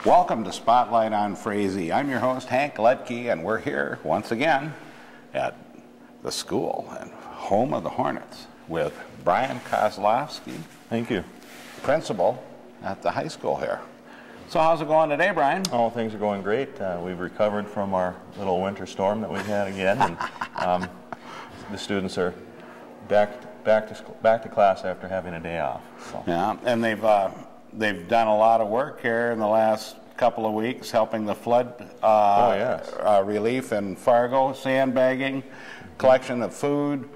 Welcome to Spotlight on Frazee. I'm your host, Hank Ledke, and we're here once again at the school and home of the Hornets with Brian Kozlowski. Thank you. Principal at the high school here. So how's it going today, Brian? Oh, things are going great. We've recovered from our little winter storm that we had again, and the students are back to class after having a day off. So. Yeah, and they've done a lot of work here in the last couple of weeks, helping the flood relief in Fargo, sandbagging, collection of food.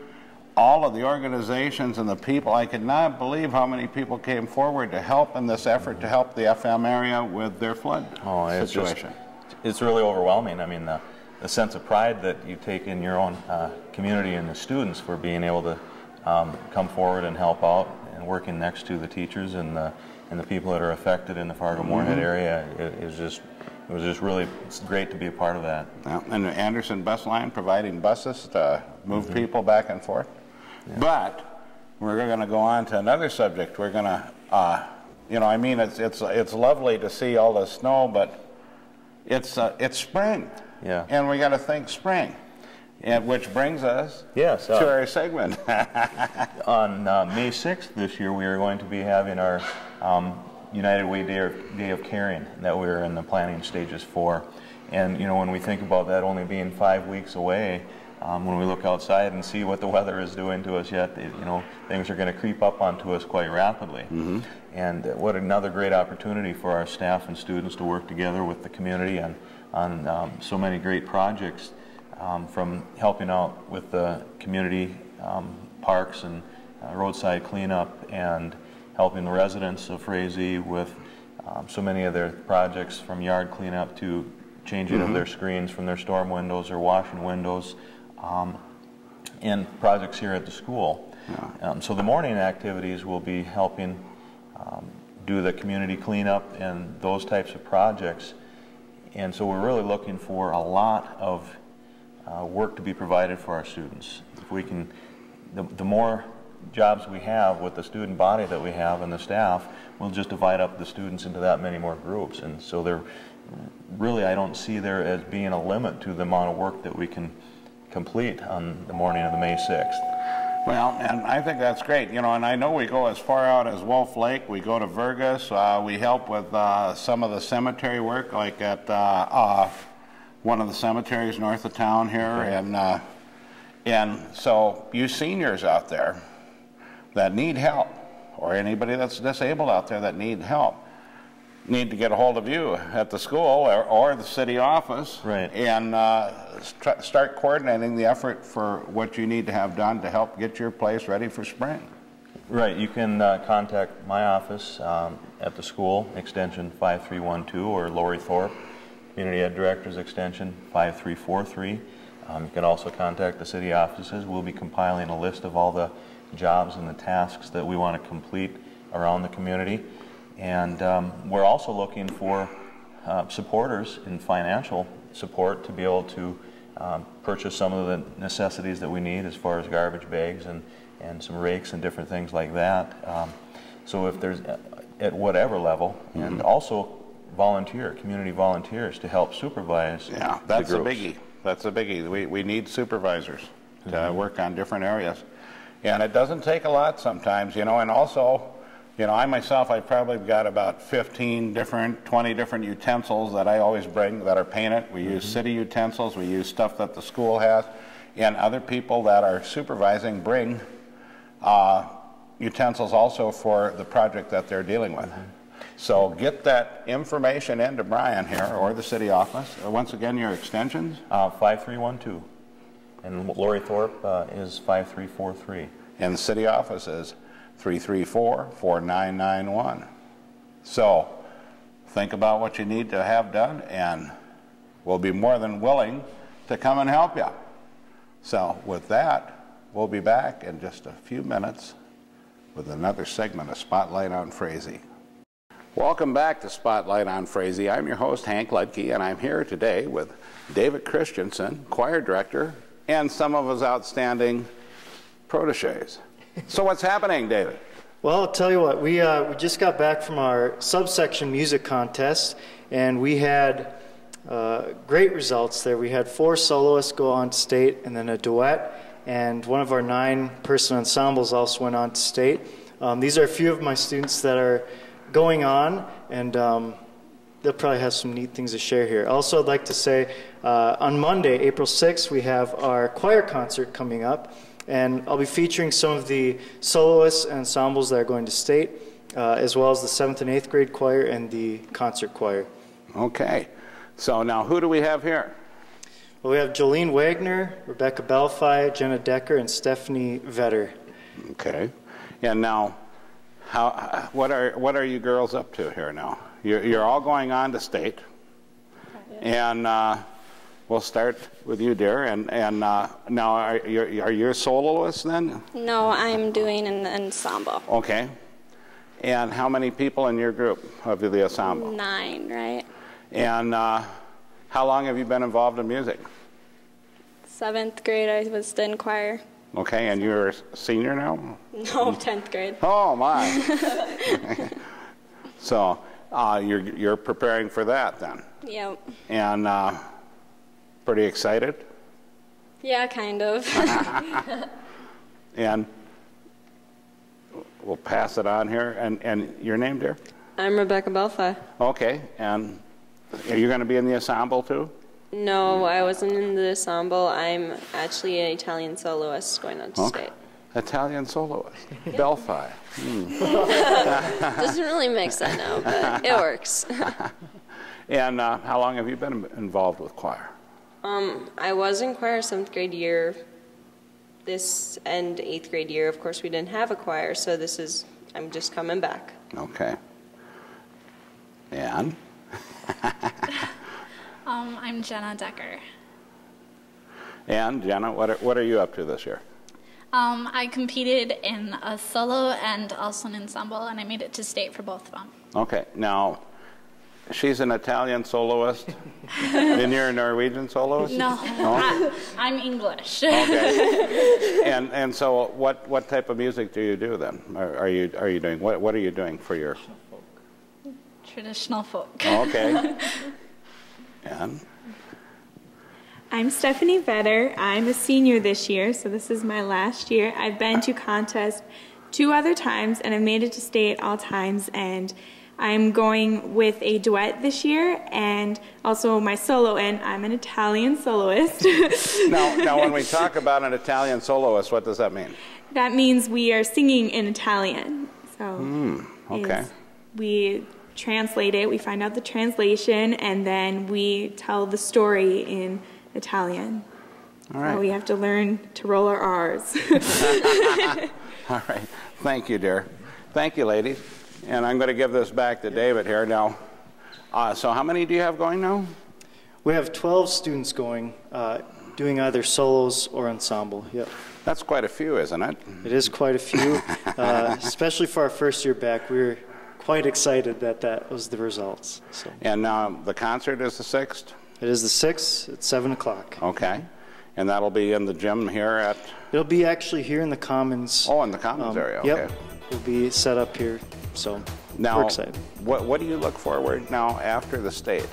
All of the organizations and the people, I could not believe how many people came forward to help in this effort to help the FM area with their flood situation. It's really overwhelming. I mean, the sense of pride that you take in your own community and the students for being able to come forward and help out and working next to the teachers and the people that are affected in the Fargo-Moorhead area, it was just really, it's great to be a part of that. Yeah, and the Anderson bus line providing buses to move people back and forth. Yeah. But we're going to go on to another subject. We're going to, I mean, it's lovely to see all the snow, but it's spring. Yeah. And we got to think spring. And which brings us to our segment. On May 6th this year, we are going to be having our United Way Day of Caring that we're in the planning stages for. And when we think about that only being 5 weeks away, when we look outside and see what the weather is doing to us yet, things are going to creep up onto us quite rapidly. Mm-hmm. And what another great opportunity for our staff and students to work together with the community on so many great projects. From helping out with the community parks and roadside cleanup, and helping the residents of Frazee with so many of their projects, from yard cleanup to changing of their screens from their storm windows or washing windows, and projects here at the school. Yeah. So the morning activities will be helping do the community cleanup and those types of projects. And so we're really looking for a lot of work to be provided for our students. If we can, the more jobs we have with the student body that we have and the staff, we'll just divide up the students into that many more groups. And so there, really, I don't see there as being a limit to the amount of work that we can complete on the morning of the May 6th. Well, and I think that's great, and I know we go as far out as Wolf Lake, we go to Vergas, we help with some of the cemetery work, like at one of the cemeteries north of town here, and so you seniors out there that need help, or anybody that's disabled out there that need help, need to get a hold of you at the school or the city office, right, and start coordinating the effort for what you need to have done to help get your place ready for spring. Right, you can contact my office at the school, extension 5312, or Lori Thorpe, Community Ed Director's extension 5343. You can also contact the city offices. We'll be compiling a list of all the jobs and the tasks that we want to complete around the community. And we're also looking for supporters in financial support to be able to purchase some of the necessities that we need, as far as garbage bags and some rakes and different things like that. So if there's, at whatever level, and also community volunteers to help supervise. Yeah, that's a biggie. That's a biggie. We need supervisors to work on different areas. And it doesn't take a lot sometimes, and also, I myself, I've probably got about 20 different utensils that I always bring that are painted. We use city utensils, we use stuff that the school has, and other people that are supervising bring utensils also for the project that they're dealing with. So get that information into Brian here, or the city office. Once again, your extensions? 5312. And Lori Thorpe is 5343. And the city office is 334-4991. So think about what you need to have done, and we'll be more than willing to come and help you. So with that, we'll be back in just a few minutes with another segment of Spotlight on Frazee. Welcome back to Spotlight on Frazee. I'm your host, Hank Ledke, and I'm here today with David Christensen, choir director, and some of his outstanding proteges. So what's happening, David? Well, I'll tell you what, we just got back from our subsection music contest, and we had great results there. We had 4 soloists go on to state, and then a duet, and one of our 9-person ensembles also went on to state. These are a few of my students that are going on, and they'll probably have some neat things to share here. Also, I'd like to say, on Monday, April 6th, we have our choir concert coming up. And I'll be featuring some of the soloists and ensembles that are going to state, as well as the 7th and 8th grade choir and the concert choir. Okay. So now who do we have here? Well, we have Jolene Wagner, Rebecca Belfi, Jenna Decker, and Stephanie Vetter. Okay. And now, what are you girls up to here now? You're all going on to state. And we'll start with you, dear. And now, are you a soloist then? No, I'm doing an ensemble. Okay. And how many people in your group of the ensemble? 9, right? And how long have you been involved in music? 7th grade, I was in choir. Okay, and you're a senior now? No, 10th grade. Oh, my. So you're preparing for that then? Yep. And pretty excited? Yeah, kind of. And we'll pass it on here. And your name, dear? I'm Rebecca Belfi. Okay. And are you going to be in the ensemble too? No, I wasn't in the ensemble. I'm actually an Italian soloist going on to state. Italian soloist. Belfi. Doesn't really mix, I know, but it works. And how long have you been involved with choir? I was in choir 7th grade year. This and 8th grade year, of course, we didn't have a choir, so I'm just coming back. Okay. And? I'm Jenna Decker. And Jenna, what are you up to this year? I competed in a solo and also an ensemble, and I made it to state for both of them. Okay. Now, she's an Italian soloist, and you're a Norwegian soloist? No, I'm English. Okay. And so, what type of music do you do then? Are you doing what are you doing for your Traditional folk. Okay. And I'm Stephanie Vetter. I'm a senior this year, so this is my last year. I've been to contest 2 other times, and I've made it to state all times, and I'm going with a duet this year, and also my solo, and I'm an Italian soloist. Now, when we talk about an Italian soloist, what does that mean? That means we are singing in Italian. So okay. We translate it, we find out the translation, and then we tell the story in Italian. All right. So we have to learn to roll our R's. All right. Thank you, dear. Thank you, ladies. And I'm going to give this back to David here now. So how many do you have going now? We have 12 students going, doing either solos or ensemble. Yep. That's quite a few, isn't it? It is quite a few, especially for our first year back. We were quite excited that was the results. So. And now the concert is the 6th? It is the 6th at 7 o'clock. Okay. And that'll be in the gym here at? It'll be actually here in the Commons. Oh, in the Commons area, okay. Yep. It'll be set up here, so now, we're excited. What do you look forward now after the state?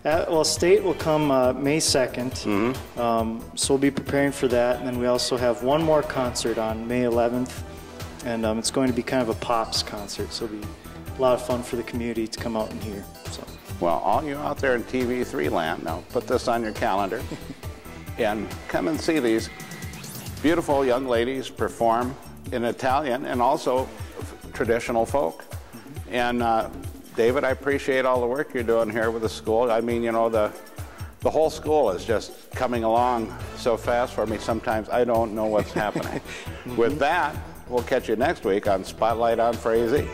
Well, state will come May 2nd, so we'll be preparing for that. And then we also have one more concert on May 11th, and it's going to be kind of a pops concert, so it'll be a lot of fun for the community to come out and hear. So. Well, all you out there in TV3 land, now put this on your calendar and come and see these beautiful young ladies perform in Italian and also traditional folk. And David, I appreciate all the work you're doing here with the school. I mean, you know, the whole school is just coming along so fast for me. Sometimes I don't know what's happening. With that, we'll catch you next week on Spotlight on Frazee.